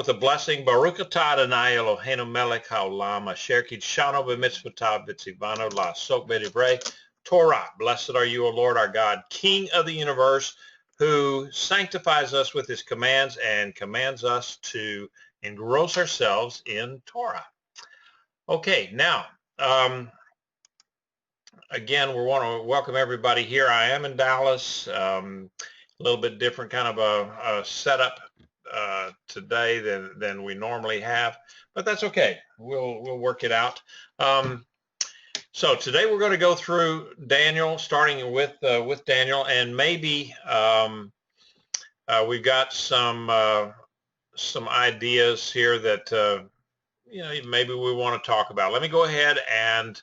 with a blessing. Baruch atah Adonai Eloheinu melech haolam asher kidshanu b'mitzvotav v'tzivanu la'asok b'divrei Torah. Blessed are you, O Lord our God, King of the universe, who sanctifies us with his commands and commands us to engross ourselves in Torah. Okay, now, again, we want to welcome everybody here. I am in Dallas. A little bit different kind of a setup today than we normally have, but that's okay. We'll work it out. So today we're going to go through Daniel, starting with Daniel, and maybe we've got some ideas here that maybe we want to talk about. Let me go ahead and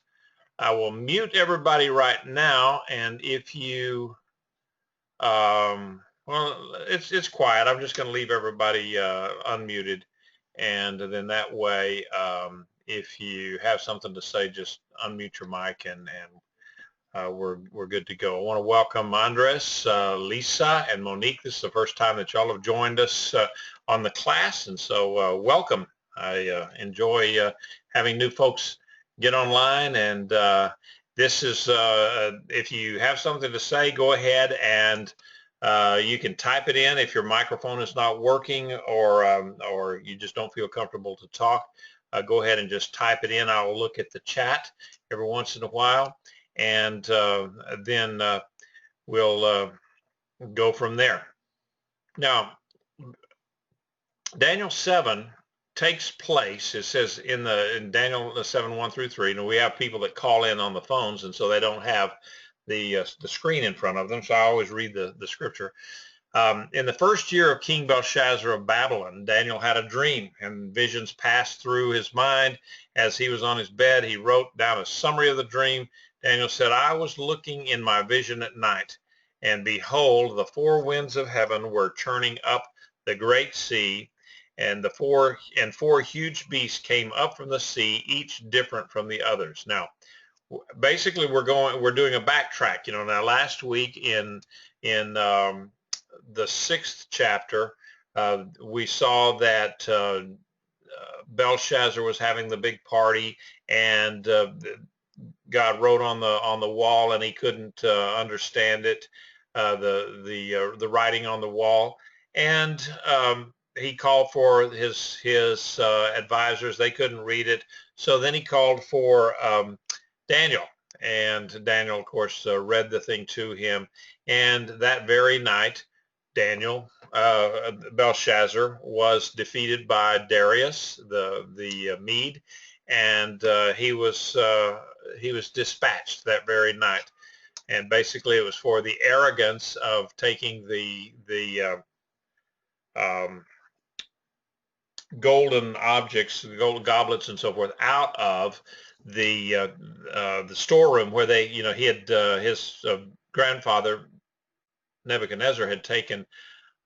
I will mute everybody right now, and if you well, it's quiet. I'm just going to leave everybody unmuted, and then that way, if you have something to say, just unmute your mic, and we're good to go. I want to welcome Andres, Lisa, and Monique. This is the first time that y'all have joined us on the class, and so welcome. I enjoy having new folks get online, and this is if you have something to say, go ahead and you can type it in if your microphone is not working, or you just don't feel comfortable to talk. Go ahead and just type it in. I will look at the chat every once in a while, and then we'll go from there. Now, Daniel 7 takes place, it says in Daniel 7:1-3, and we have people that call in on the phones, and so they don't have the screen in front of them, so I always read the scripture. In the first year of King Belshazzar of Babylon, Daniel had a dream, and visions passed through his mind. As he was on his bed, he wrote down a summary of the dream. Daniel said, I was looking in my vision at night, and behold, the four winds of heaven were churning up the great sea, and four huge beasts came up from the sea, each different from the others. Now, basically, we're doing a backtrack. Now last week in the 6th chapter, we saw that Belshazzar was having the big party, and God wrote on the wall, and he couldn't understand it, the writing on the wall, and he called for his advisors. They couldn't read it. So then he called for Daniel, and Daniel, of course, read the thing to him. And that very night, Belshazzar was defeated by Darius, the Mede, and he was dispatched that very night. And basically, it was for the arrogance of taking the golden objects, the golden goblets and so forth, out of the storeroom where they, he had his grandfather Nebuchadnezzar had taken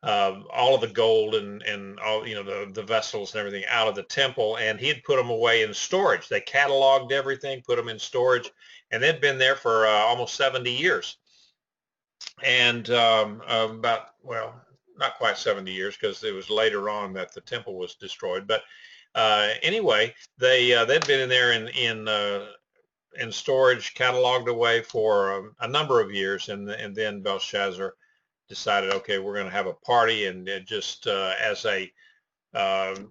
all of the gold and all, the vessels and everything out of the temple, and he had put them away in storage. They cataloged everything, put them in storage, and they'd been there for almost 70 years. And not quite 70 years, because it was later on that the temple was destroyed. But anyway, they'd been in there in storage, cataloged away for a number of years, and then Belshazzar decided, okay, we're going to have a party, and just as a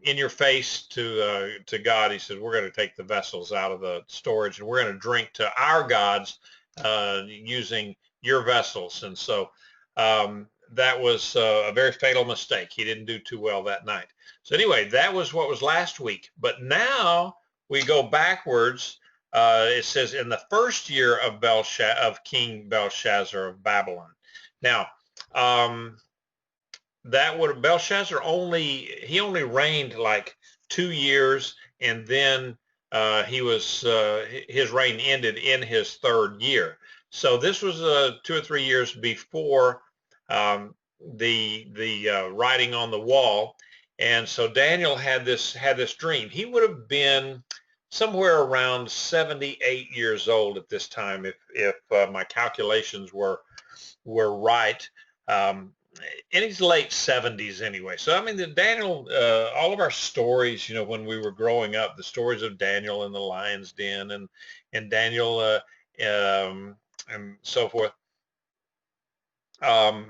in your face to God, he said, we're going to take the vessels out of the storage, and we're going to drink to our gods using your vessels. And so that was a very fatal mistake. He didn't do too well that night. So anyway, that was what was last week. But now we go backwards. It says in the first year of King Belshazzar of Babylon. Now, Belshazzar only reigned like 2 years, and then his reign ended in his 3rd year. So this was 2 or 3 years before the writing on the wall. And so Daniel had this dream. He would have been somewhere around 78 years old at this time, if my calculations were right. in his late 70s anyway. So I mean, the Daniel, all of our stories, you know, when we were growing up, the stories of Daniel in the lion's den and Daniel and so forth. Um,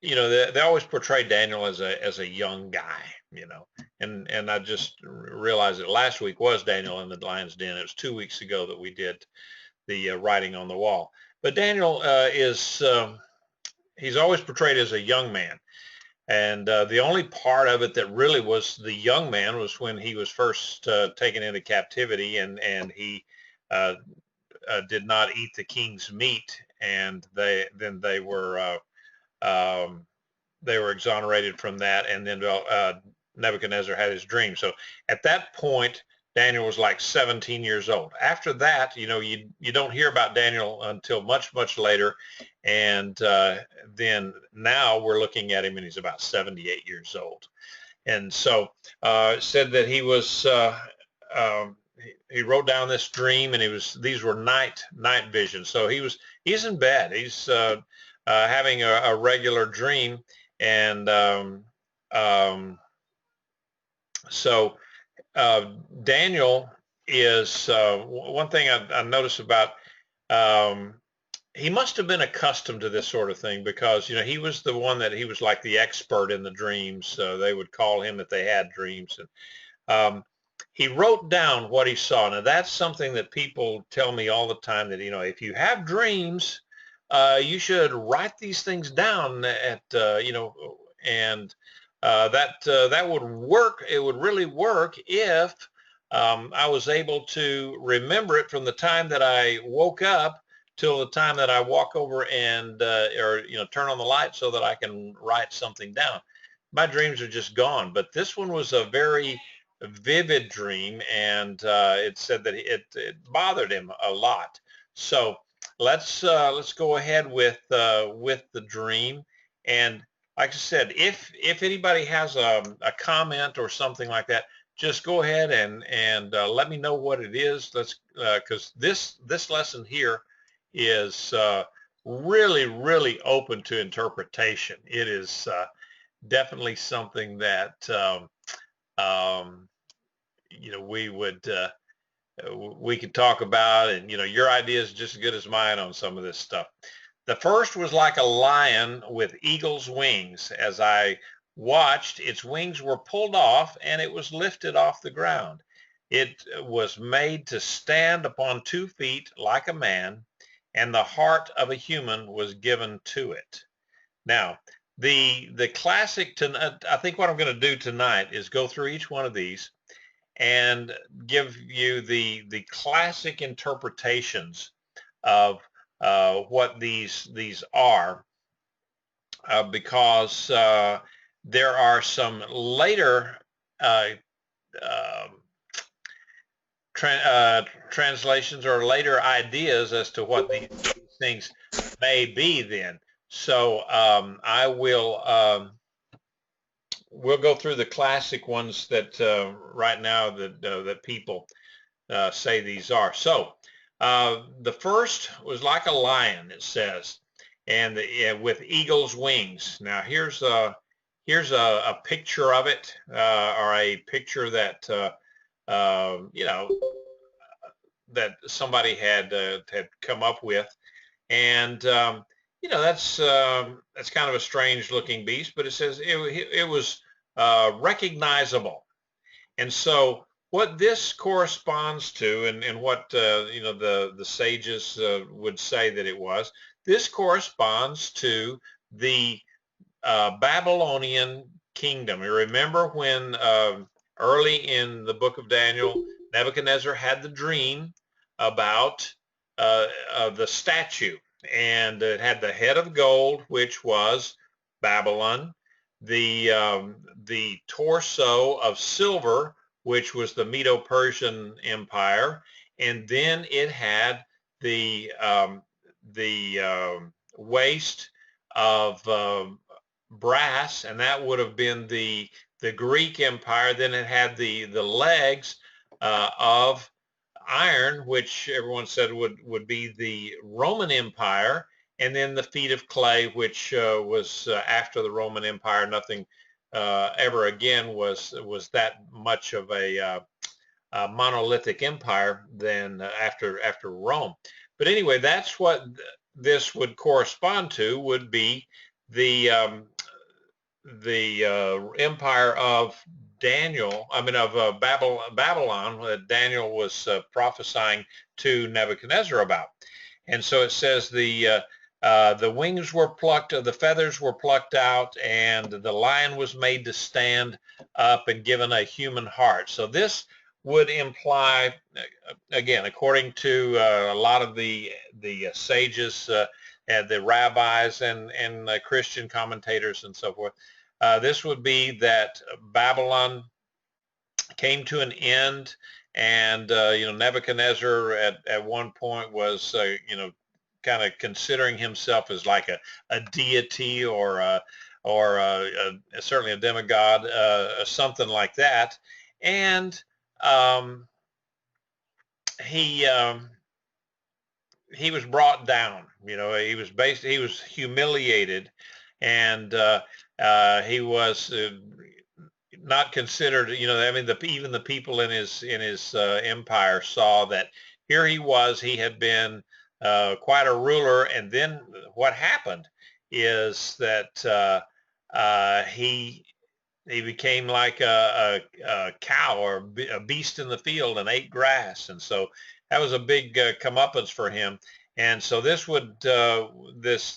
you know, they always portray Daniel as a young guy, you know, and I just realized that last week was Daniel in the lion's den. It was 2 weeks ago that we did the writing on the wall. But Daniel is he's always portrayed as a young man. And the only part of it that really was the young man was when he was first taken into captivity, and he uh, did not eat the king's meat, and they were exonerated from that, and then Nebuchadnezzar had his dream. So at that point, Daniel was like 17 years old. After that, you know, you don't hear about Daniel until much, much later. And then now we're looking at him and he's about 78 years old. And so it said that he was, he wrote down this dream, and these were night visions. So he's in bed. He's having a regular dream. And so Daniel is one thing I noticed about he must have been accustomed to this sort of thing, because you know he was the one that he was like the expert in the dreams. So they would call him if they had dreams, and he wrote down what he saw. Now that's something that people tell me all the time, that you know, if you have dreams, you should write these things down at you know, and that would work. It would really work if I was able to remember it from the time that I woke up till the time that I walk over and or you know, turn on the light, so that I can write something down. My dreams are just gone, but this one was a very vivid dream, and it said that it bothered him a lot. So let's go ahead with the dream. And like I said, if anybody has a comment or something like that, just go ahead and let me know what it is. Let's because this lesson here is really open to interpretation. It is definitely something that you know, we could talk about, and you know, your idea is just as good as mine on some of this stuff. The first was like a lion with eagle's wings. As I watched, its wings were pulled off, and it was lifted off the ground. It was made to stand upon 2 feet like a man, and the heart of a human was given to it. Now, the classic, I think what I'm going to do tonight is go through each one of these and give you the classic interpretations of what these are, because there are some later translations or later ideas as to what these things may be then. So I will we'll go through the classic ones that right now that people say these are. So the first was like a lion, it says, and with eagle's wings. Now here's a picture of it, or a picture that you know, that somebody had come up with, and you know, that's kind of a strange looking beast, but it says it was recognizable. And so what this corresponds to, and what you know, the sages would say that it was, this corresponds to the Babylonian kingdom. You remember when early in the book of Daniel, Nebuchadnezzar had the dream about the statue, and it had the head of gold, which was Babylon, the torso of silver, which was the Medo-Persian Empire, and then it had the waist of brass, and that would have been the Greek Empire. Then it had the legs of iron, which everyone said would be the Roman Empire, and then the feet of clay, which was after the Roman Empire. Nothing ever again was that much of a monolithic empire than after Rome. But anyway, that's what this would correspond to, would be the empire of Daniel, of Babylon, Daniel was prophesying to Nebuchadnezzar about. And so it says the wings were plucked, the feathers were plucked out, and the lion was made to stand up and given a human heart. So this would imply, again, according to a lot of the sages and the rabbis and Christian commentators and so forth, this would be that Babylon came to an end, and Nebuchadnezzar at one point was kind of considering himself as like a deity or certainly a demigod, something like that, and he was brought down. He was humiliated, and he was not considered. Even the people in his empire saw that here he was. He had been quite a ruler, and then what happened is that he became like a cow or a beast in the field and ate grass, and so that was a big comeuppance for him. And so this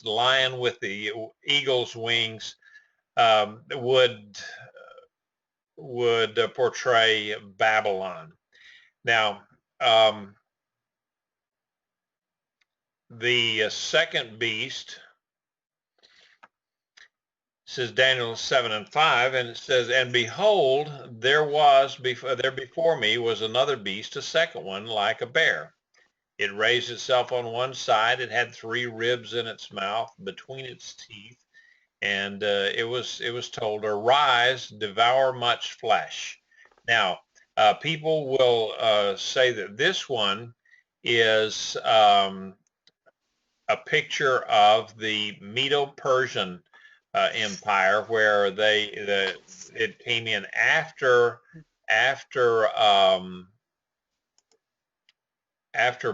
lion with the eagle's wings would portray Babylon. Now, the second beast, says Daniel 7:5, and it says, and behold, there before me was another beast, a second one, like a bear. It raised itself on one side. It had 3 ribs in its mouth between its teeth, and it was told, arise, devour much flesh. Now, people will say that this one is a picture of the Medo-Persian empire, where it came in after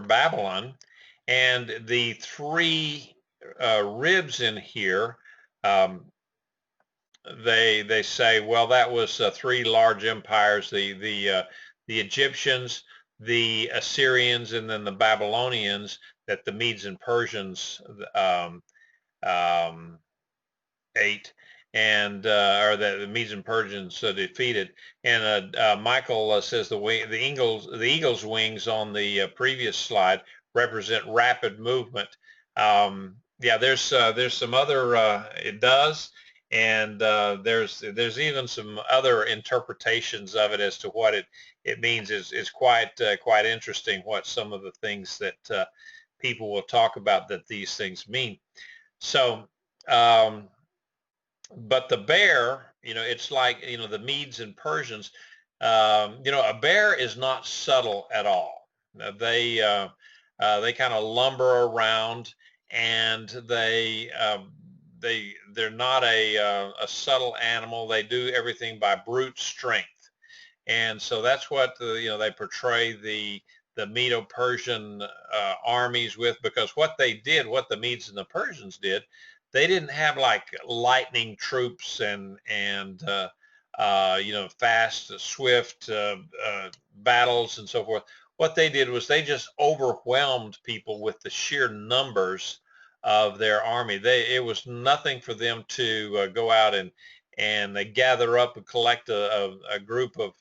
Babylon, and the 3 ribs in here, they say, well, that was 3 large empires: the Egyptians, the Assyrians, and then the Babylonians, that the Medes and Persians ate, and or the Medes and Persians defeated. And Michael says the eagle's wings on the previous slide represent rapid movement. Yeah, there's some other it does, and there's even some other interpretations of it as to what it means. Is quite interesting what some of the things that people will talk about that these things mean. So but the bear, it's like, the Medes and Persians, a bear is not subtle at all. They kind of lumber around, and they're not a subtle animal. They do everything by brute strength, and so that's what they portray the Medo-Persian armies with, because what the Medes and the Persians did, they didn't have like lightning troops and fast, swift battles and so forth. What they did was they just overwhelmed people with the sheer numbers of their army. It was nothing for them to go out and gather up and collect a group of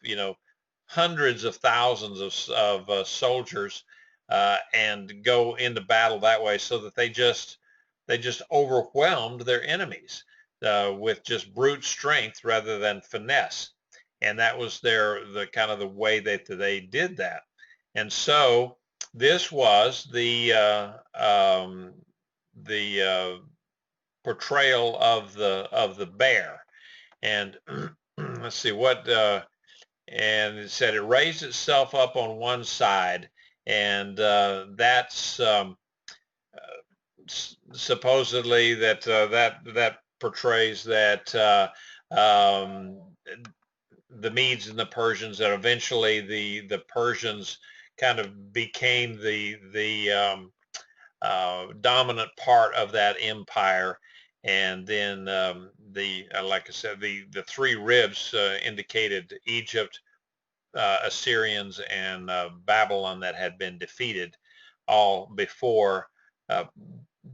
hundreds of thousands of soldiers and go into battle that way, so that they just overwhelmed their enemies with just brute strength rather than finesse. And that was the kind of the way that they did that. And so this was the portrayal of the bear. And let's see what, and it said it raised itself up on one side, and that's supposedly that portrays that the Medes and the Persians, that eventually the Persians kind of became the dominant part of that empire. And then like I said, the three ribs indicated Egypt, Assyrians, and Babylon that had been defeated all before uh,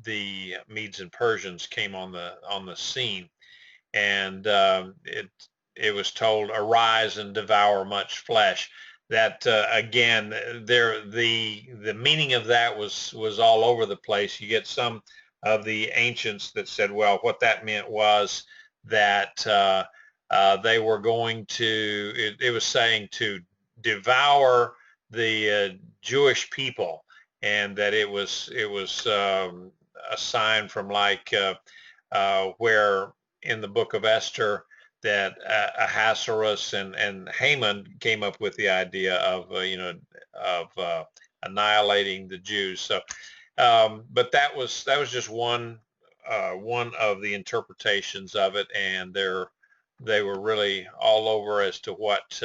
the Medes and Persians came on the scene. And it was told, arise and devour much flesh. That again, the meaning of that was all over the place. You get some of the ancients that said, well, what that meant was that they were going to, it was saying to devour the Jewish people, and that it was a sign from like where in the book of Esther that Ahasuerus and Haman came up with the idea of annihilating the Jews. So, but that was just one of the interpretations of it, and they were really all over as to what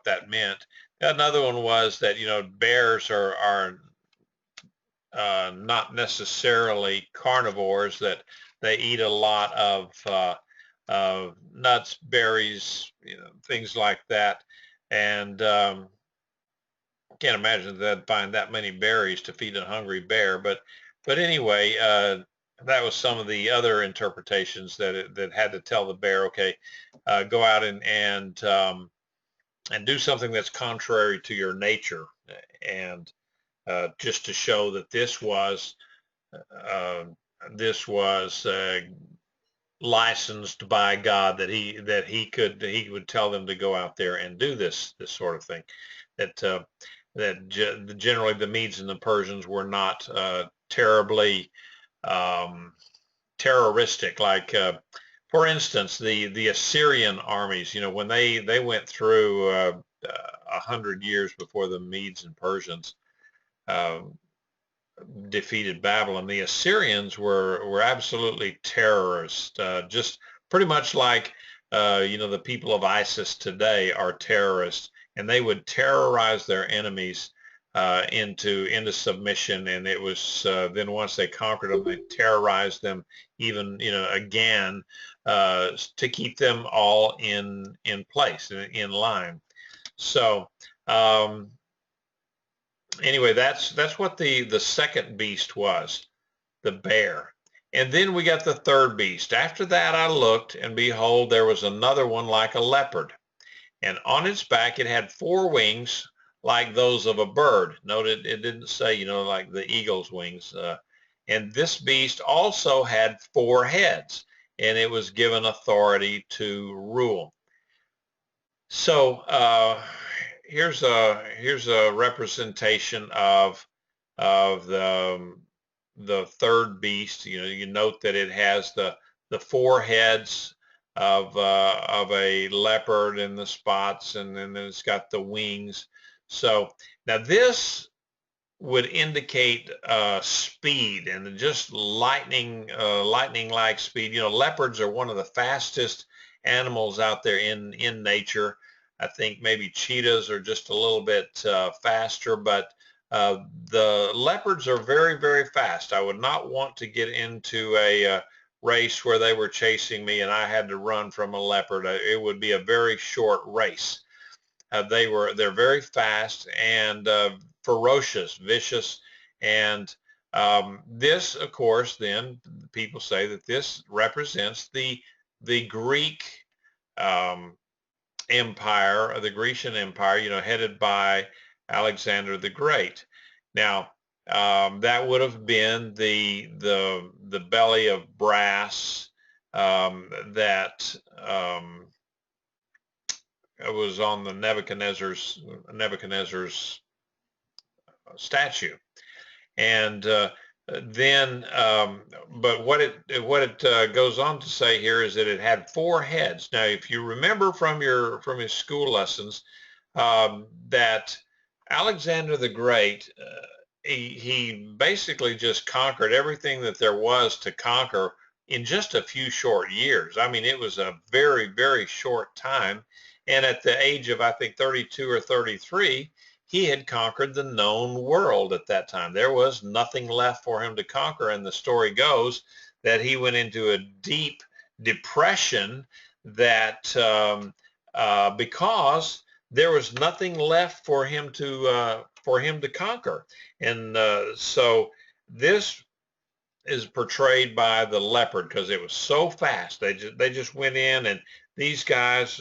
that meant. Another one was that bears are not necessarily carnivores, that they eat a lot of nuts, berries, things like that. And can't imagine that they'd find that many berries to feed a hungry bear. But anyway, that was some of the other interpretations that had to tell the bear, okay, go out and do something that's contrary to your nature, and just to show that this was licensed by God, that he would tell them to go out there and do this sort of thing. That generally the Medes and the Persians were not terribly terroristic. Like for instance, the Assyrian armies, when they went through 100 years before the Medes and Persians defeated Babylon, the Assyrians were absolutely terrorists, just pretty much like the people of ISIS today are terrorists, and they would terrorize their enemies into submission. And it was then once they conquered them, they terrorized them even again to keep them all in place, in line. So anyway, that's what the second beast was, the bear. And then we got the third beast. After that I looked, and behold, there was another one like a leopard, and on its back it had 4 wings like those of a bird. Note it didn't say, like the eagle's wings. And this beast also had 4 heads, and it was given authority to rule. So here's a representation of the third beast. You note that it has the 4 heads of a leopard and the spots, and then it's got the wings. So now this would indicate speed, and just lightning-like speed. Leopards are one of the fastest animals out there in nature. I think maybe cheetahs are just a little bit faster, but the leopards are very, very fast. I would not want to get into a race where they were chasing me and I had to run from a leopard. It would be a very short race. They're very fast and ferocious, vicious, and this, of course, then people say that this represents the Greek empire, the Grecian Empire, headed by Alexander the Great. Now, that would have been the belly of brass that was on the Nebuchadnezzar's statue. And then, but what it goes on to say here is that it had 4 heads. Now, if you remember from your school lessons, that Alexander the Great he basically just conquered everything that there was to conquer in just a few short years. I mean, it was a very, very short time. And at the age of, I think, 32 or 33, he had conquered the known world at that time. There was nothing left for him to conquer. And the story goes that he went into a deep depression that because there was nothing left for him to conquer. And so this is portrayed by the leopard because it was so fast. They just went in, and these guys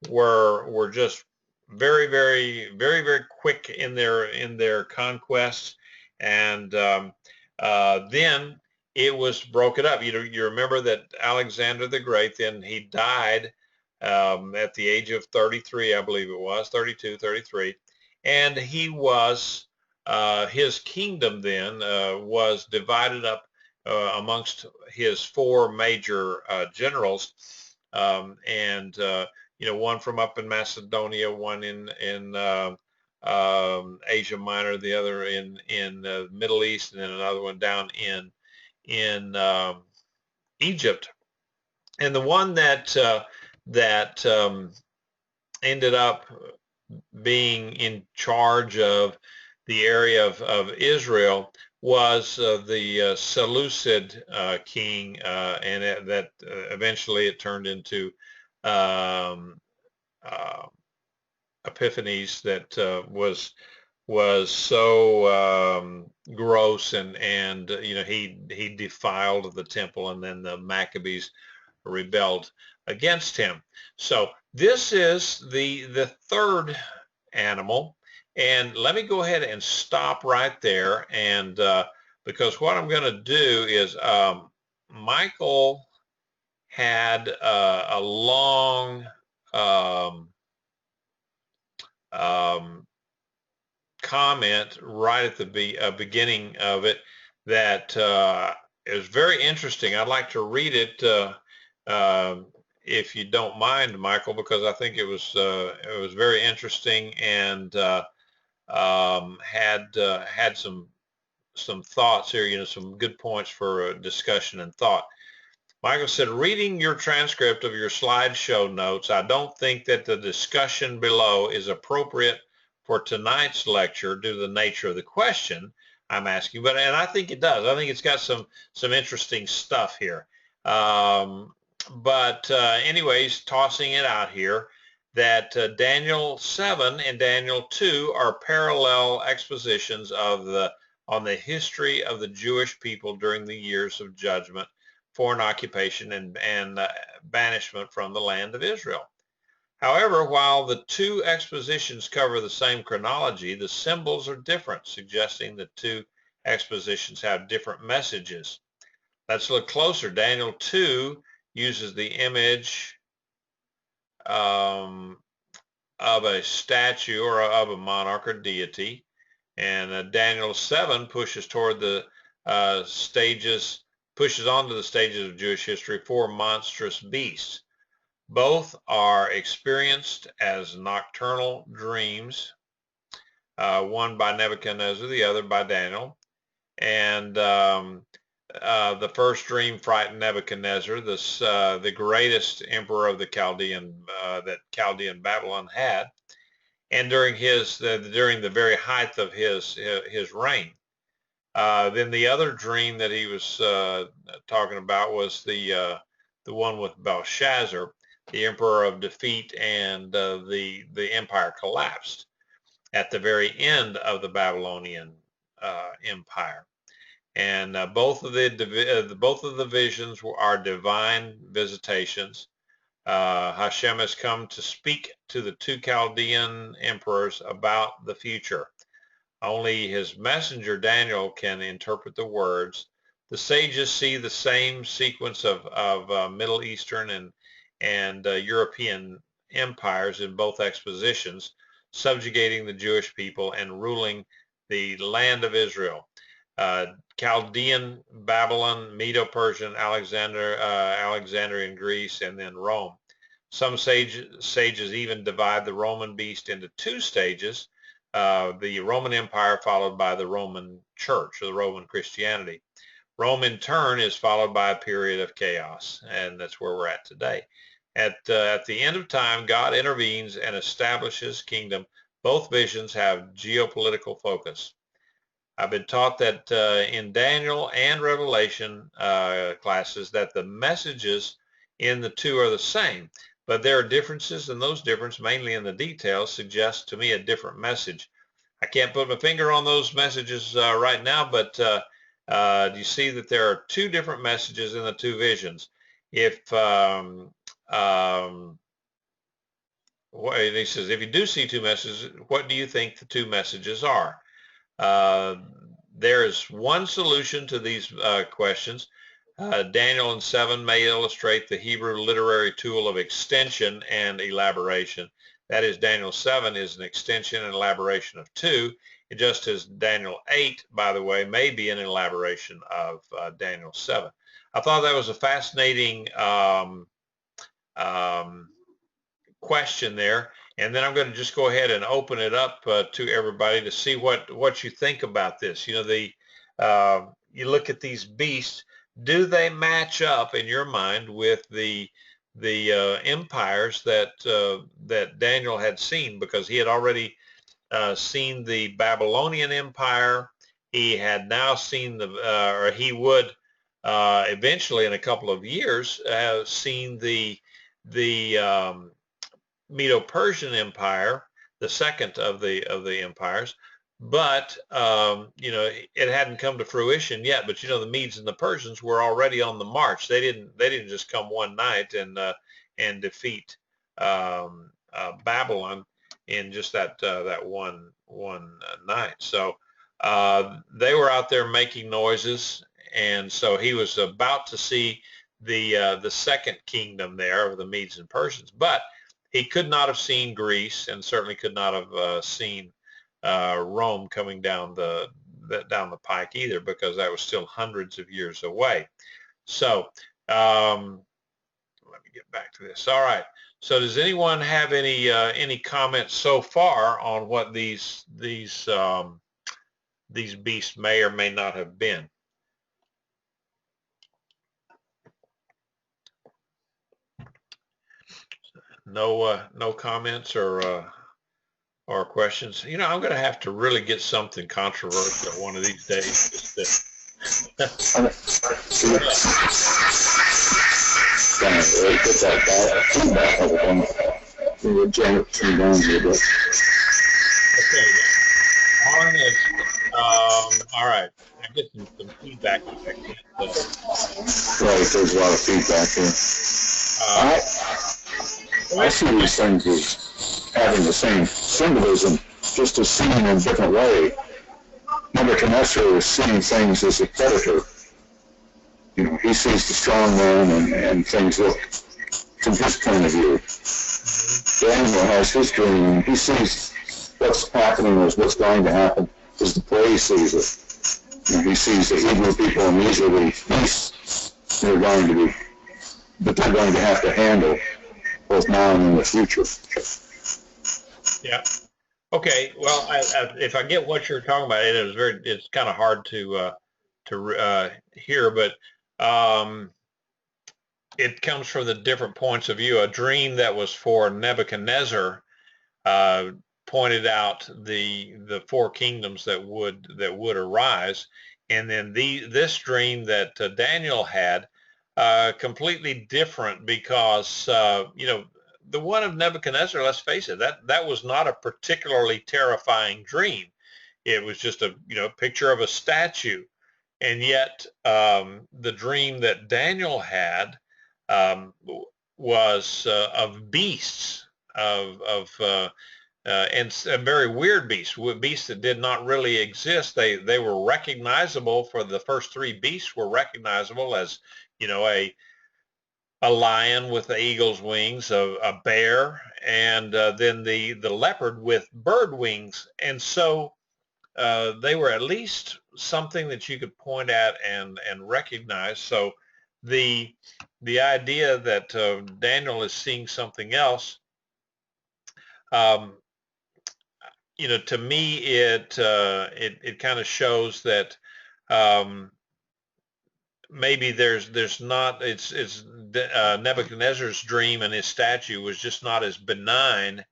were just very, very, very, very quick in their conquests. And then it was broken up. You remember that Alexander the Great, then he died at the age of 33, I believe it was, 32, 33. And he was, his kingdom then was divided up amongst his four major generals, and one from up in Macedonia, one in Asia Minor, the other in the Middle East, and then another one down in Egypt. And the one that ended up being in charge of the area of Israel was the Seleucid king, and that eventually it turned into Epiphanes, that was so gross, and he defiled the temple, and then the Maccabees rebelled against him. So this is the third animal. And let me go ahead and stop right there. And because what I'm going to do is Michael had a long comment right at the beginning of it that is very interesting. I'd like to read it if you don't mind, Michael, because I think it was very interesting, and had some thoughts here, some good points for discussion and thought. Michael said, reading your transcript of your slideshow notes, I don't think that the discussion below is appropriate for tonight's lecture due to the nature of the question I'm asking, and I think it does. I think it's got some interesting stuff here. But anyways, tossing it out here, that Daniel 7 and Daniel 2 are parallel expositions on the history of the Jewish people during the years of judgment, foreign occupation, and banishment from the land of Israel. However, while the two expositions cover the same chronology, the symbols are different, suggesting the two expositions have different messages. Let's look closer. Daniel 2 uses the image of a statue or of a monarch or deity, and Daniel 7 pushes toward the pushes onto the stages of Jewish history four monstrous beasts. Both are experienced as nocturnal dreams, one by Nebuchadnezzar, the other by Daniel. And the first dream frightened Nebuchadnezzar, the greatest emperor of the that Chaldean Babylon had, and during the very height of his reign. Then the other dream that he was talking about was the one with Belshazzar, the emperor of defeat, and the empire collapsed at the very end of the Babylonian empire. And both of the visions are divine visitations. Hashem has come to speak to the two Chaldean emperors about the future. Only his messenger Daniel can interpret the words. The sages see the same sequence of Middle Eastern and European empires in both expositions, subjugating the Jewish people and ruling the land of Israel. Chaldean, Babylon, Medo-Persian, Alexandrian Greece, and then Rome. Some sages even divide the Roman beast into two stages, the Roman Empire followed by the Roman Church or the Roman Christianity. Rome in turn is followed by a period of chaos, and that's where we're at today. At the end of time, God intervenes and establishes kingdom. Both visions have geopolitical focus. I've been taught that in Daniel and Revelation classes that the messages in the two are the same, but there are differences, and those differences, mainly in the details, suggest to me a different message. I can't put my finger on those messages right now, but you see that there are two different messages in the two visions. If he says, if you do see two messages, what do you think the two messages are? There is one solution to these questions. Daniel and 7 may illustrate the Hebrew literary tool of extension and elaboration. That is, Daniel 7 is an extension and elaboration of 2, just as Daniel 8, by the way, may be an elaboration of Daniel 7. I thought that was a fascinating question there. And then I'm going to just go ahead and open it up to everybody to see what you think about this. You know, you look at these beasts. Do they match up in your mind with the empires that Daniel had seen? Because he had already seen the Babylonian Empire. He had now seen or he would eventually, in a couple of years, have seen the Medo-Persian Empire, the second of the empires, but you know, it hadn't come to fruition yet. But you know, the Medes and the Persians were already on the march. They didn't just come one night and defeat Babylon in just that one night. So they were out there making noises, and so he was about to see the second kingdom there of the Medes and Persians, but he could not have seen Greece, and certainly could not have seen Rome coming down the pike either, because that was still hundreds of years away. So let me get back to this. All right. So does anyone have any comments so far on what these beasts may or may not have been? No comments or questions. You know, I'm going to have to really get something controversial one of these days. Just Okay. All right. I get some feedback. Right, there's a lot of feedback here. I see these things as having the same symbolism, just as seen in a different way. Nebuchadnezzar is seeing things as a predator. You know, he sees the strong man and things look from his point of view. Daniel has his dream. He sees what's happening as what's going to happen as the prey sees it. You know, he sees the Hebrew people immediately beasts they're going to have to handle both now and in the future. Yeah. Okay. Well, if I get what you're talking about, it's kind of hard to hear, but it comes from the different points of view. A dream that was for Nebuchadnezzar pointed out the four kingdoms that would arise, and then this dream that Daniel had completely different, because you know, the one of Nebuchadnezzar, let's face it, that was not a particularly terrifying dream. It was just a picture of a statue, and yet the dream that Daniel had was of beasts, and very weird beasts that did not really exist. They were recognizable. For the first three beasts were recognizable as, you know, a lion with the eagle's wings, a bear, and then the leopard with bird wings. And so they were at least something that you could point at and recognize. So the idea that Daniel is seeing something else, to me, it kind of shows that maybe there's not, it's Nebuchadnezzar's dream and his statue was just not as benign,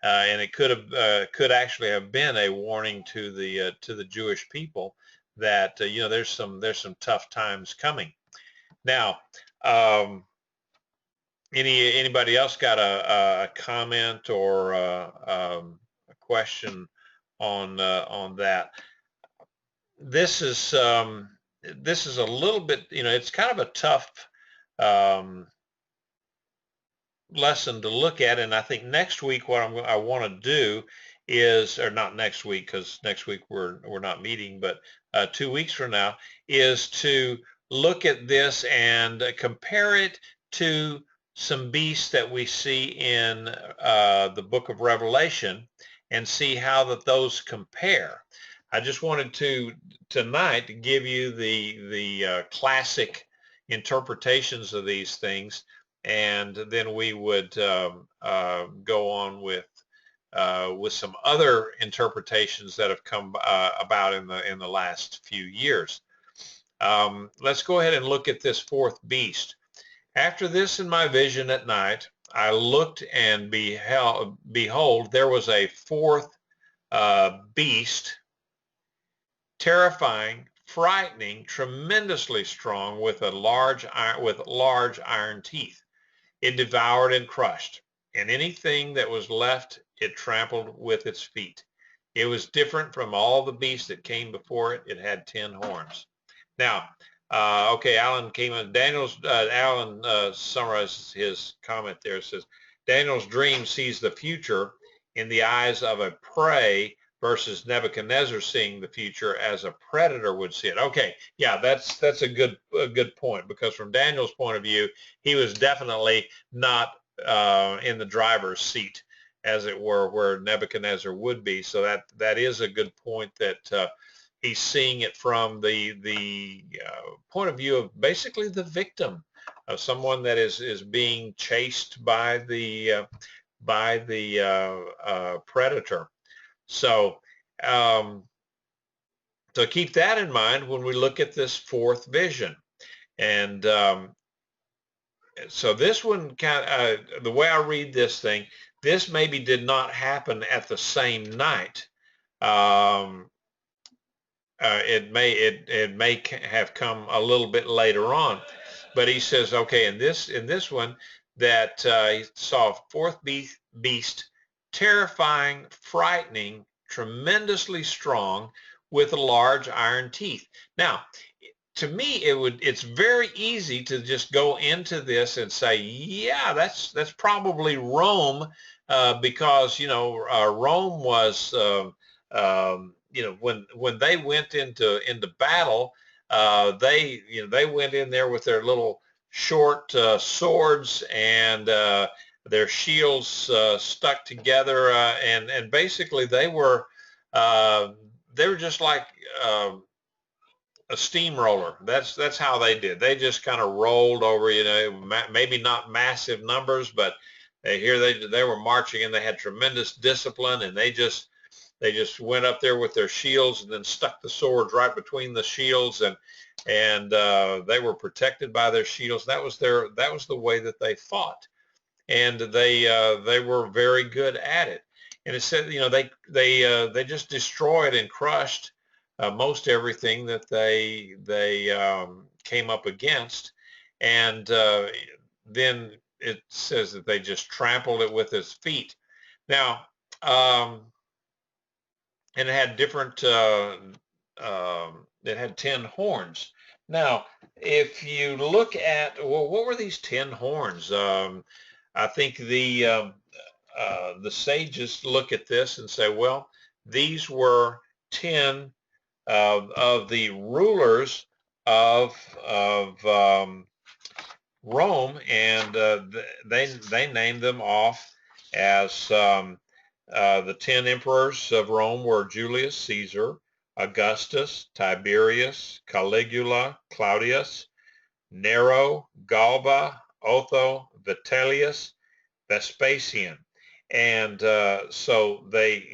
and it could actually have been a warning to the Jewish people that there's some tough times coming. Now, anybody else got a comment or a question on that? This is a little bit, it's kind of a tough lesson to look at, and I think next week what I want to do is, or not next week, because next week we're not meeting, but 2 weeks from now, is to look at this and compare it to some beasts that we see in the book of Revelation and see how those compare. I just wanted to tonight to give you the classic interpretations of these things, and then we would go on with some other interpretations that have come about in the last few years. Let's go ahead and look at this fourth beast. After this, in my vision at night, I looked and behold, there was a fourth beast, terrifying, frightening, tremendously strong, with large iron teeth. It devoured and crushed, and anything that was left it trampled with its feet. It was different from all the beasts that came before it. It had 10 horns. Now, okay, Alan came in. Alan summarizes his comment there. It says, Daniel's dream sees the future in the eyes of a prey versus Nebuchadnezzar seeing the future as a predator would see it. Okay, yeah, that's a good point, because from Daniel's point of view, he was definitely not in the driver's seat, as it were, where Nebuchadnezzar would be. So that is a good point, that he's seeing it from the point of view of basically the victim, of someone that is being chased by the predator. So keep that in mind when we look at this fourth vision. And so this one, the way I read this thing, this maybe did not happen at the same night. It may have come a little bit later on, but he says, okay, in this one, that he saw a fourth beast, terrifying, frightening, tremendously strong, with large iron teeth. Now, to me, it's very easy to just go into this and say, yeah, that's probably Rome, because Rome was when they went into battle, they went in there with their little short swords and their shields stuck together, and basically they were just like a steamroller. That's how they did. They just kind of rolled over, maybe not massive numbers, but here they were marching, and they had tremendous discipline, and they just went up there with their shields and then stuck the swords right between the shields, and they were protected by their shields. That was the way that they fought, and they were very good at it. And it said, they just destroyed and crushed most everything that they came up against, and then it says that they just trampled it with his feet. Now, and it had different, it had 10 horns. Now, if you look at, well, what were these 10 horns? I think the sages look at this and say, well, these were 10 of the rulers of Rome, and they named them off as the 10 emperors of Rome were Julius Caesar, Augustus, Tiberius, Caligula, Claudius, Nero, Galba, Otho, Vitellius, Vespasian. And so they,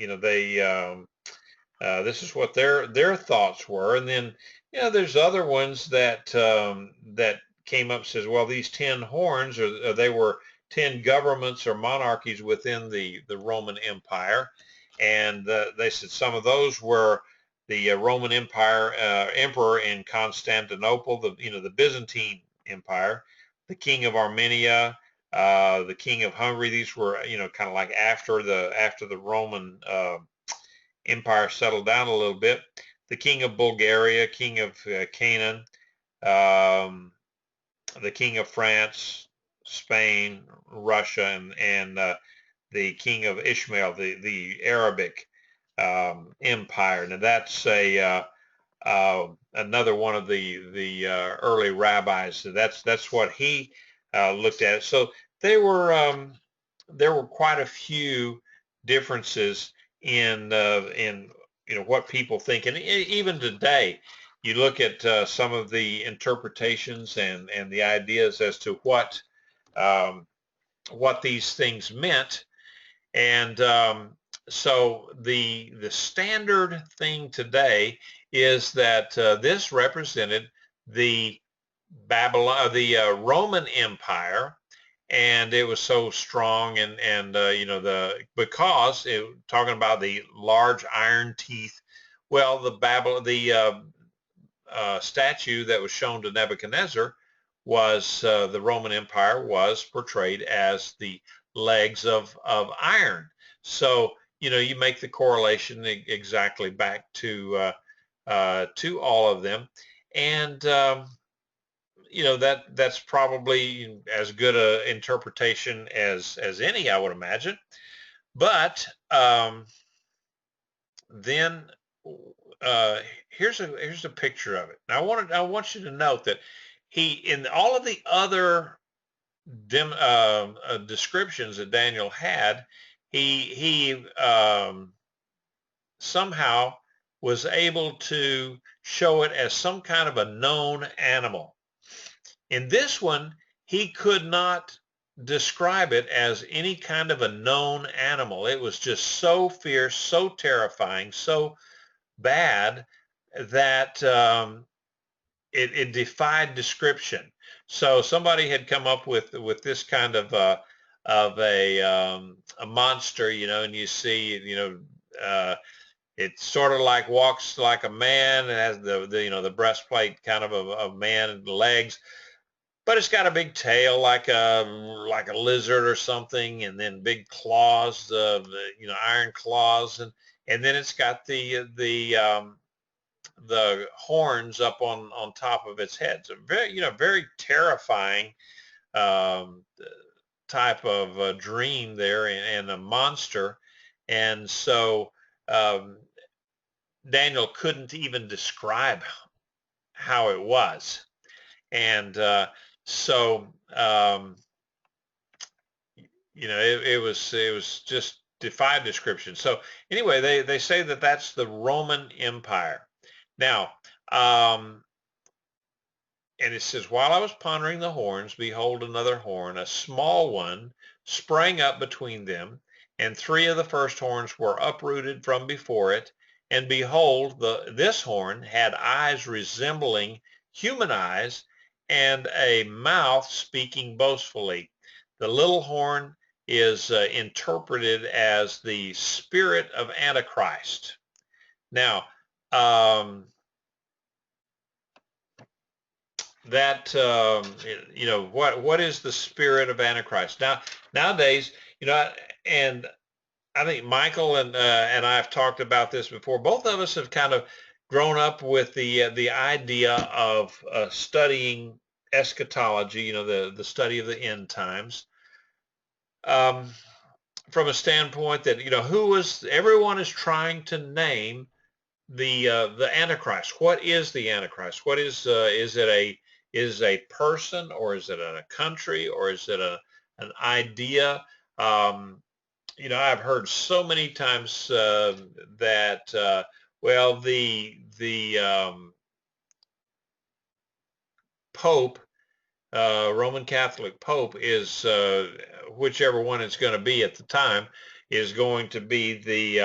this is what their thoughts were. And then, there's other ones that that came up, says, well, these 10 horns, or they were 10 governments or monarchies within the Roman Empire. And they said some of those were the Roman Empire emperor in Constantinople, the Byzantine Empire, the king of Armenia, the king of Hungary. These were, kind of like after the Roman empire settled down a little bit. The king of Bulgaria, king of Canaan, um, the king of France, Spain, Russia, and the king of Ishmael, the Arabic empire. Now that's another one of the early rabbis. That's what he looked at. So there were quite a few differences in what people think, and even today, you look at some of the interpretations and the ideas as to what these things meant. And so the standard thing today is that this represented the Roman Empire, and it was so strong, and because talking about the large iron teeth. Well, the statue that was shown to Nebuchadnezzar was the Roman Empire was portrayed as the legs of iron. So you make the correlation exactly back to all of them, and that's probably as good a interpretation as any, I would imagine. But then here's a picture of it. Now I want you to note that in all of the other descriptions that Daniel had, he somehow was able to show it as some kind of a known animal. In this one, he could not describe it as any kind of a known animal. It was just so fierce, so terrifying, so bad that it defied description. So somebody had come up with this kind of a monster, and you see, it sort of like walks like a man. It has the breastplate kind of a man, and the legs, but it's got a big tail like a lizard or something, and then big claws, iron claws, and then it's got the horns up on top of its head. So very terrifying type of dream there, and a monster. And so Daniel couldn't even describe how it was. And so it was just defied description. So anyway, they say that that's the Roman Empire. Now, and it says, while I was pondering the horns, behold, another horn, a small one, sprang up between them, and 3 of the first horns were uprooted from before it. And behold, this horn had eyes resembling human eyes, and a mouth speaking boastfully. The little horn is interpreted as the spirit of Antichrist. Now, that what is the spirit of Antichrist? Nowadays, and I think Michael and I have talked about this before. Both of us have kind of grown up with the idea of studying eschatology, the study of the end times, from a standpoint that everyone is trying to name the Antichrist. What is the Antichrist? What is it a person, or is it a country, or is it an idea? I've heard so many times that well, the Pope Roman Catholic Pope is, whichever one it's going to be at the time, is going to be the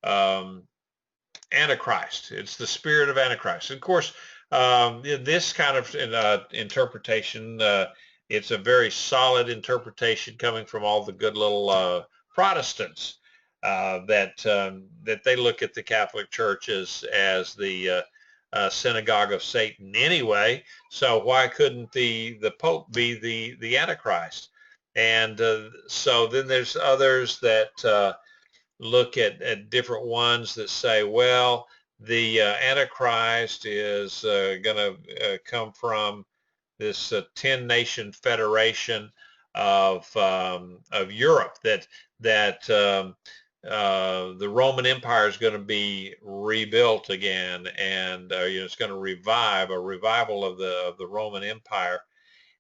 um, Antichrist. It's the spirit of Antichrist. Of course, this kind of interpretation, it's a very solid interpretation coming from all the good little Protestants that they look at the Catholic Church as the synagogue of Satan anyway. So why couldn't the Pope be the Antichrist? And so then there's others that look at different ones that say, well, the Antichrist is going to come from this 10-nation federation of Europe that the Roman Empire is going to be rebuilt again, and it's going to revive a revival of the Roman Empire,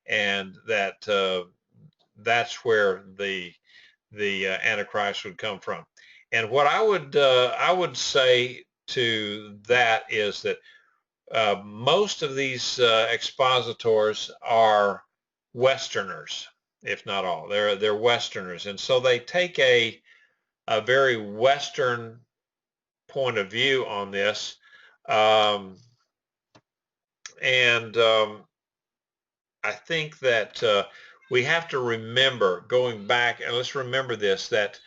and that's where the Antichrist would come from. And what I would say to that is that most of these expositors are Westerners, if not all. They're Westerners, and so they take a very Western point of view on this, and I think that we have to remember, going back, and let's remember this, that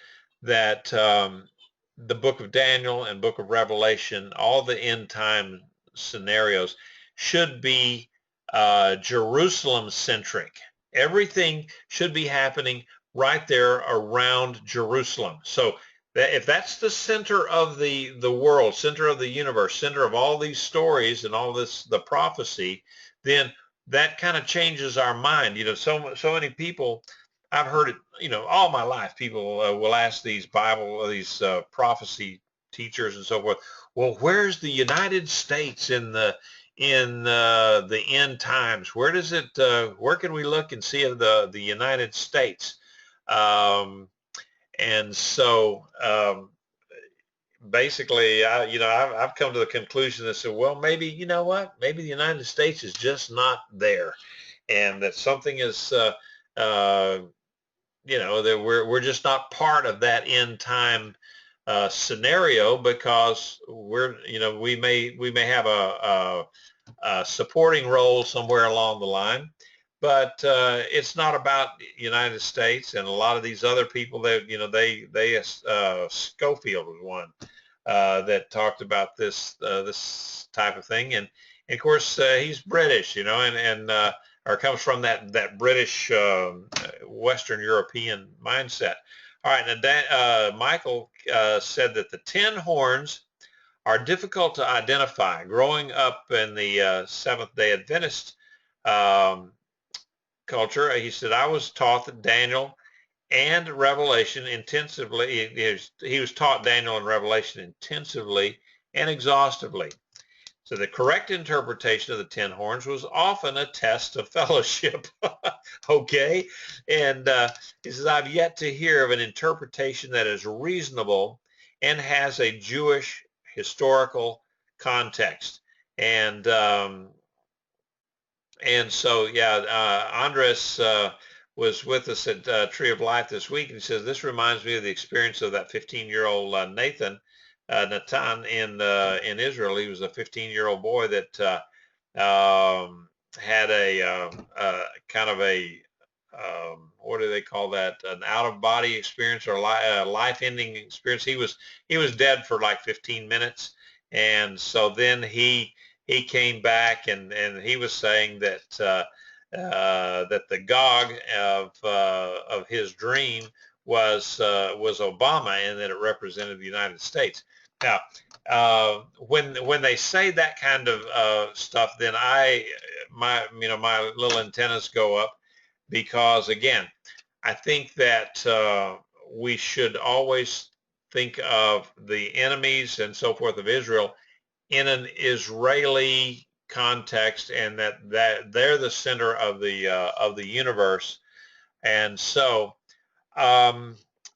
the book of Daniel and book of Revelation, all the end time scenarios should be Jerusalem centric. Everything should be happening right there around Jerusalem. So that if that's the center of the world, center of the universe, center of all these stories and all this, the prophecy, then that kind of changes our mind. So many people, I've heard it, all my life, people will ask these prophecy teachers and so forth, well, where's the United States in the end times? Where does it, where can we look and see the United States? And so basically, I've come to the conclusion that said, well, maybe, you know what, maybe the United States is just not there, and that something is, that we're just not part of that end time scenario, because we may have a supporting role somewhere along the line, but it's not about the United States. And a lot of these other people that Schofield was one that talked about this type of thing, and of course he's British, and or comes from that British Western European mindset. All right, now Michael said that the 10 horns are difficult to identify. Growing up in the Seventh-day Adventist culture, he said, I was taught that Daniel and Revelation intensively, he was taught Daniel and Revelation intensively and exhaustively. So the correct interpretation of the 10 horns was often a test of fellowship. Okay. And he says, I've yet to hear of an interpretation that is reasonable and has a Jewish historical context. And so, yeah, Andres was with us at Tree of Life this week, and he says, this reminds me of the experience of that 15-year-old Natan in Israel. He was a 15-year-old boy that had a kind of a, what do they call that? An out-of-body experience, or a life-ending experience. He was dead for like 15 minutes, and so then he came back, and he was saying that that the Gog of his dream was Obama, and that it represented the United States. Now, when they say that kind of stuff, then my little antennas go up, because again, I think that we should always think of the enemies and so forth of Israel in an Israeli context, and that they're the center of the universe. And so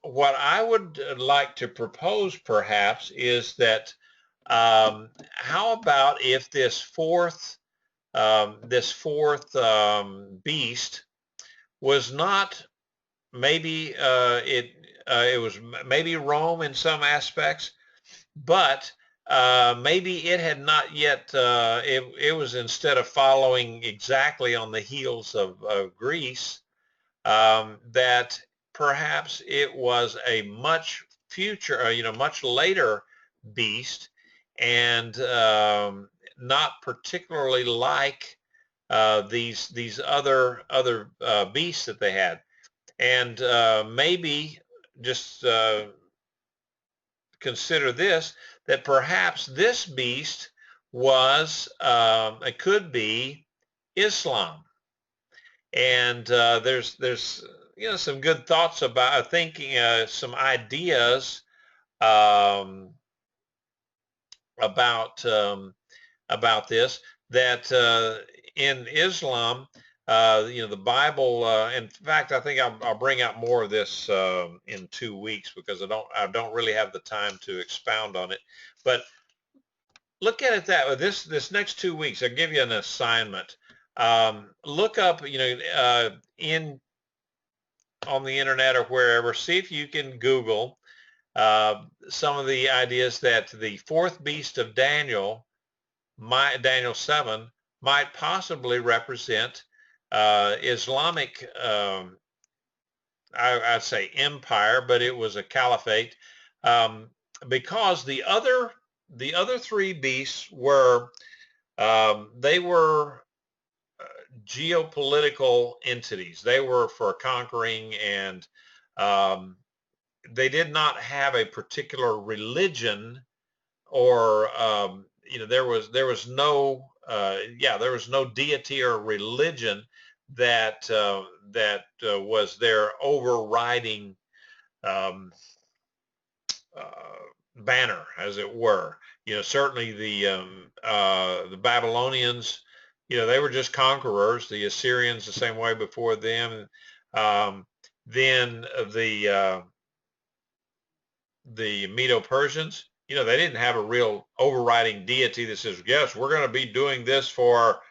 what I would like to propose perhaps is that how about if this fourth this fourth beast was not maybe it was maybe Rome in some aspects, but maybe it had not yet, it was, instead of following exactly on the heels of Greece, that perhaps it was a much future, much later beast, and not particularly like these other beasts that they had. And maybe just consider this, that perhaps this beast was, it could be Islam. And there's some good thoughts about thinking, some ideas um, about this, that in Islam, the Bible. In fact, I think I'll bring out more of this in 2 weeks, because I don't really have the time to expound on it. But look at it that way. This next 2 weeks, I'll give you an assignment. Look up, on the internet or wherever. See if you can Google some of the ideas that the fourth beast of Daniel, Daniel 7, might possibly represent Islamic, I'd say empire, but it was a caliphate, because the other three beasts were, they were geopolitical entities. They were for conquering, and they did not have a particular religion, or there was no there was no deity or religion that was their overriding banner, as it were. Certainly the Babylonians, they were just conquerors. The Assyrians the same way before them. Then the Medo-Persians, they didn't have a real overriding deity that says, yes, we're going to be doing this for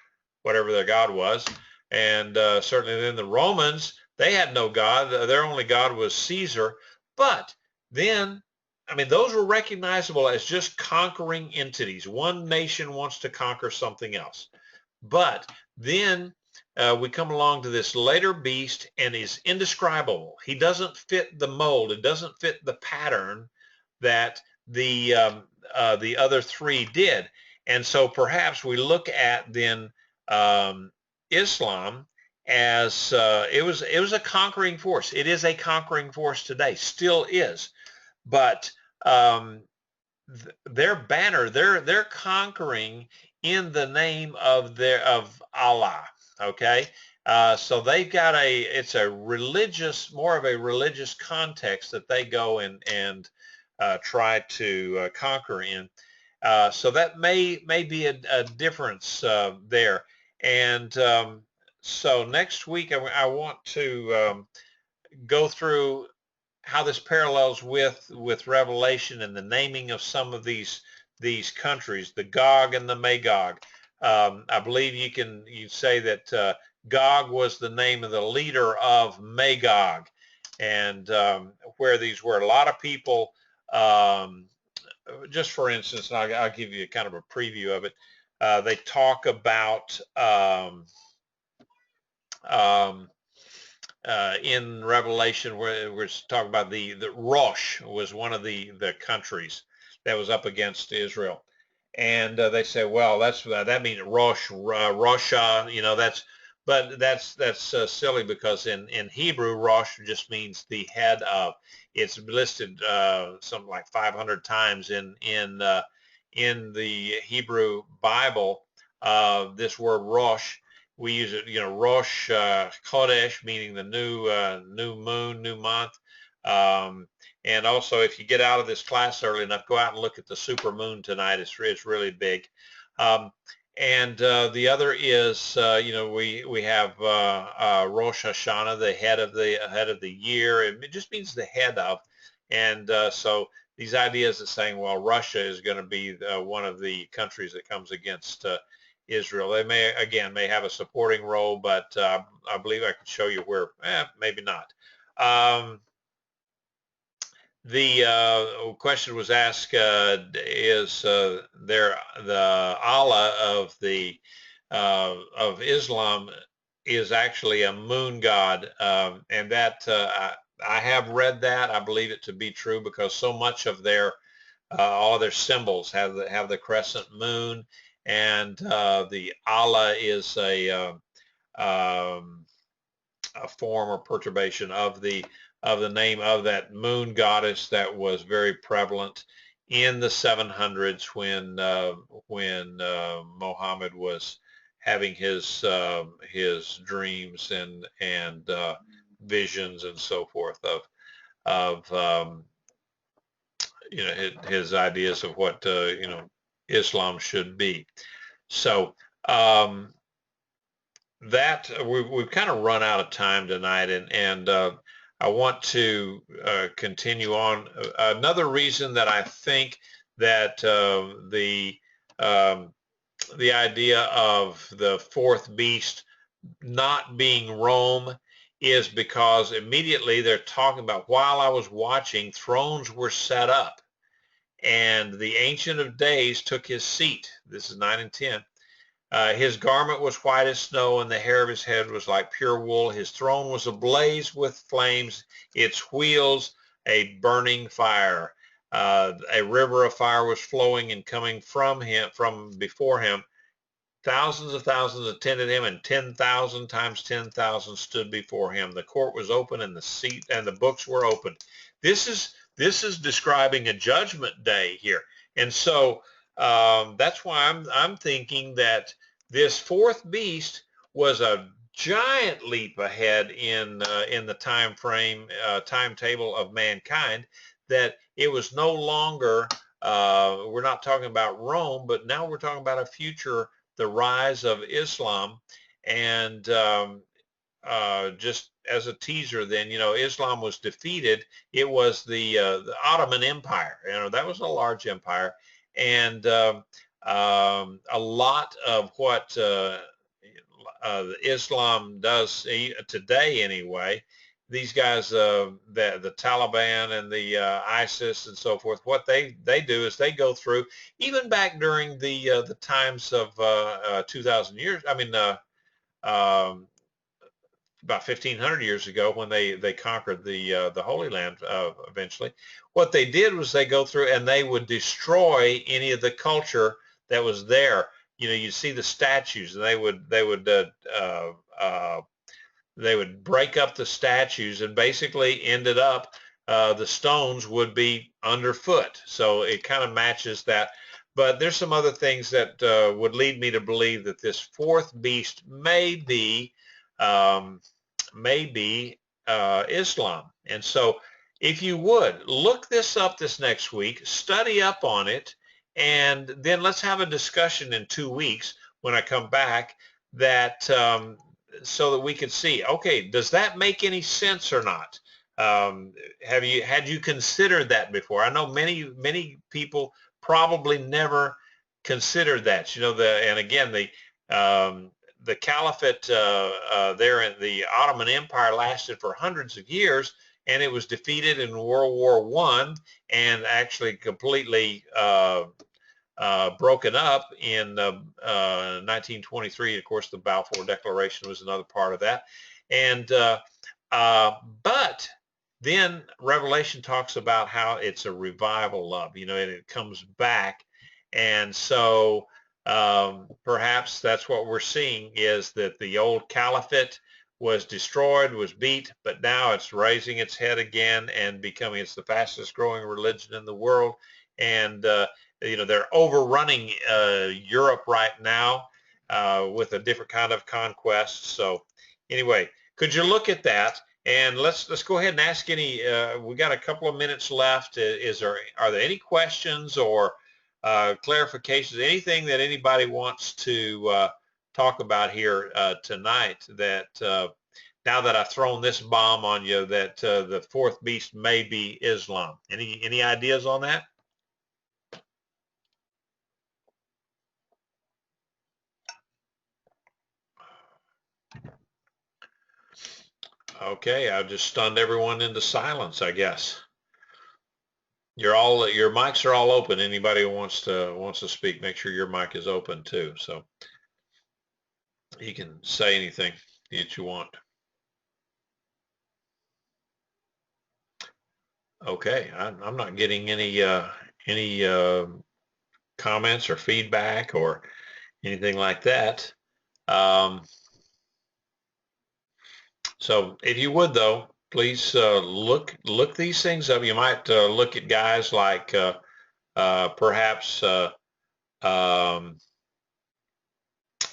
whatever their god was. And certainly then the Romans, they had no god. Their only god was Caesar. But then, those were recognizable as just conquering entities. One nation wants to conquer something else. But then we come along to this later beast, and is indescribable. He doesn't fit the mold. It doesn't fit the pattern that the other three did. And so perhaps we look at then Islam as it was a conquering force. It is a conquering force today, still is. But their banner, they're conquering in the name of Allah. Okay, so they've got it's a religious, more of a religious context that they go and try to conquer in. So that may be a difference there. And so next week I want to go through how this parallels with Revelation and the naming of some of these countries, the Gog and the Magog. I believe you say that Gog was the name of the leader of Magog, and where these were. A lot of people, just for instance, and I'll give you kind of a preview of it. They talk about in Revelation, where we're talking about the Rosh was one of the countries that was up against Israel. And they say, well, that means Rosh, Rosha, that's silly, because in Hebrew, Rosh just means the head of. It's listed something like 500 times in the Hebrew Bible. This word Rosh, we use it, Rosh Chodesh, meaning the new moon, new month. And also, if you get out of this class early enough, go out and look at the super moon tonight. It's really big. And the other is, we have Rosh Hashanah, the head of the year. It just means the head of. And so these ideas of saying, well, Russia is going to be one of the countries that comes against Israel. They may have a supporting role, but I believe I can show you where, maybe not. The question was asked, is there the Allah of Islam is actually a moon god, and that I have read that. I believe it to be true because so much of their all their symbols have the crescent moon, and the Allah is a form or perturbation of the name of that moon goddess that was very prevalent in the 700s when Muhammad was having his dreams and visions and so forth of his ideas of what Islam should be. So that we've kind of run out of time tonight, and I want to continue on. Another reason that I think that the idea of the fourth beast not being Rome is because immediately they're talking about, while I was watching, thrones were set up, and the Ancient of Days took his seat. This is 9 and 10. His garment was white as snow, and the hair of his head was like pure wool. His throne was ablaze with flames, its wheels a burning fire. A river of fire was flowing and coming from before him. Thousands of thousands attended him, and 10,000 times 10,000 stood before him. The court was open, and the seat and the books were opened. This is describing a judgment day here, and so that's why I'm thinking that this fourth beast was a giant leap ahead in the timetable of mankind. That it was no longer we're not talking about Rome, but now we're talking about a future, the rise of Islam. And just as a teaser, then, Islam was defeated. It was the Ottoman Empire. That was a large empire, and a lot of what Islam does today, anyway, these guys, the Taliban and the ISIS and so forth, what they do is they go through, even back during the times of 2,000 years. I mean, about 1,500 years ago, when they conquered the Holy Land eventually, what they did was they go through and they would destroy any of the culture that was there. You see the statues, and they would break up the statues, and basically ended up the stones would be underfoot. So it kind of matches that. But there's some other things that would lead me to believe that this fourth beast may be Islam. And so if you would look this up this next week, study up on it, and then let's have a discussion in 2 weeks when I come back, that so that we can see, okay, does that make any sense or not? Had you considered that before? I know many people probably never considered that. And again, the caliphate there in the Ottoman Empire lasted for hundreds of years, and it was defeated in World War I, and actually completely broken up in 1923. Of course, the Balfour Declaration was another part of that. And but then Revelation talks about how it's a revival of, and it comes back. And so perhaps that's what we're seeing, is that the old caliphate was destroyed, was beat, but now it's raising its head again and becoming, it's the fastest growing religion in the world. And they're overrunning Europe right now with a different kind of conquest. So anyway, could you look at that? And let's go ahead and ask any. We got a couple of minutes left. Are there any questions or clarifications? Anything that anybody wants to talk about here tonight? That now that I've thrown this bomb on you, that the fourth beast may be Islam. Any ideas on that? Okay, I just stunned everyone into silence, I guess. Your mics are all open. Anybody who wants to speak, make sure your mic is open too, so you can say anything that you want. Okay, I'm not getting any comments or feedback or anything like that. So if you would though, please look these things up. You might look at guys like perhaps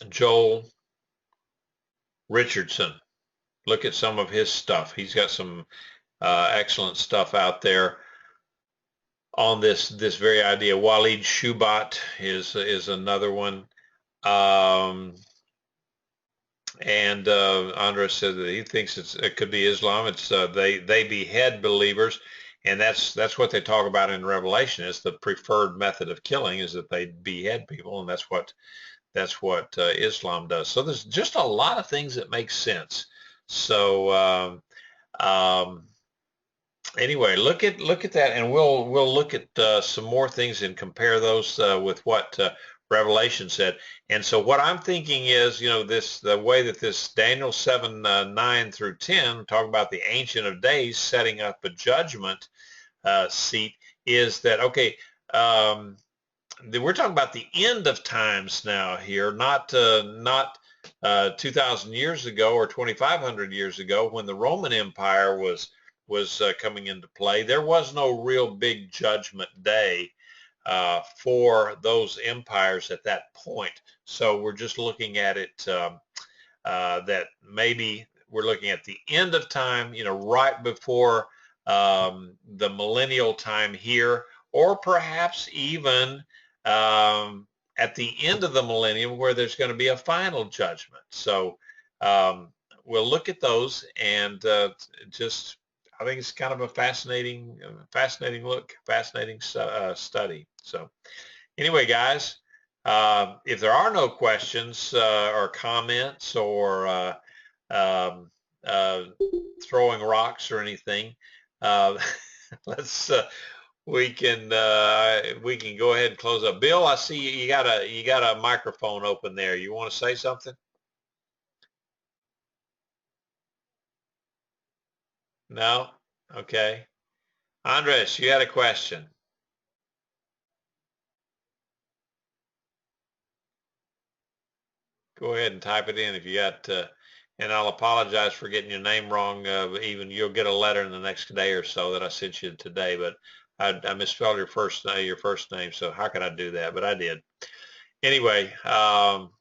Joel Richardson. Look at some of his stuff. He's got some excellent stuff out there on this very idea. Walid Shubat is another one. And Andres said that he thinks it could be Islam. It's they behead believers, and that's what they talk about in Revelation. Is the preferred method of killing is that they behead people, and that's what Islam does. So there's just a lot of things that make sense. So anyway, look at that, and we'll look at some more things and compare those with what Revelation said. And so what I'm thinking is, the way that this Daniel 7, 9 through 10 talk about the Ancient of Days setting up a judgment seat, is that, okay, we're talking about the end of times now here, not 2,000 years ago or 2,500 years ago when the Roman Empire was coming into play. There was no real big judgment day for those empires at that point. So we're just looking at it that maybe we're looking at the end of time, right before the millennial time here, or perhaps even at the end of the millennium where there's going to be a final judgment. So we'll look at those and I think it's kind of a fascinating look, fascinating study. So anyway, guys, if there are no questions or comments or throwing rocks or anything, let's we can go ahead and close up. Bill, I see you got a microphone open there. You want to say something? No? Okay. Andres, you had a question. Go ahead and type it in if you got, and I'll apologize for getting your name wrong. Even you'll get a letter in the next day or so that I sent you today, but I misspelled your first name, so how could I do that? But I did. Anyway, all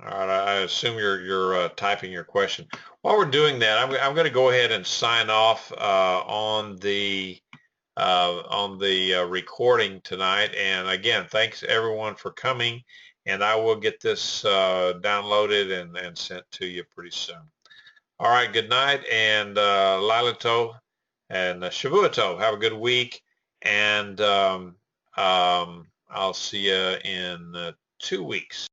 right, I assume you're typing your question. While we're doing that, I'm going to go ahead and sign off on the recording tonight. And again, thanks everyone for coming. And I will get this downloaded and sent to you pretty soon. All right, good night, and Laila Tov and Shavua Tov. Have a good week, and I'll see you in 2 weeks.